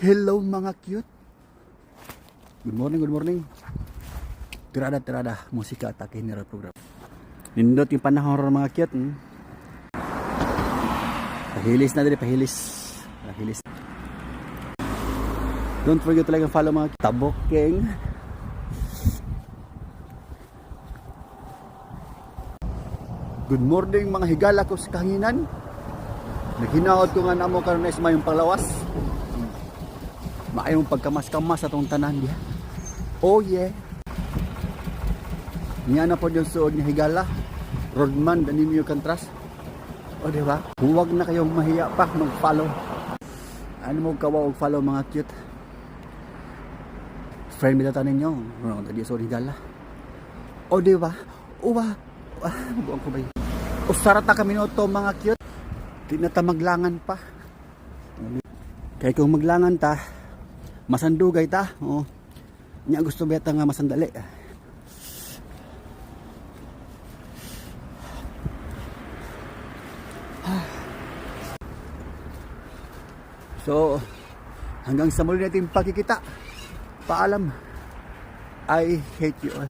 Hello mga cute. Good morning, good morning. Tirada, musika atake ni program. Nindot yung panahon ron mga cute. Pahilis na din, pahilis. Don't forget to like and follow mga Tabokeng. Good morning mga higala ko sa kahanginan. Naghinaot ko nga namo karon is mayong panglawas. Maayong pagkamas-kamas atong tanan diha. Oh yeah. Niya na po yung suod ni higala. Rodman, danim yung contrast. O diba? Huwag na kayong mahiya pa mag-follow. Ano mo kawa og follow mga cute. Friend mi ta ninyo. No, tadi suod higala. O diba? Uwa. Buang ko ba yun? Usarata kami to mga cute. Di na ta maglangan pa. Kaya kung maglangan ta, masandugay ta. Oh. Nya gusto beta nga masandali. So, hanggang sa muli natin pagkikita. Paalam. I hate you all.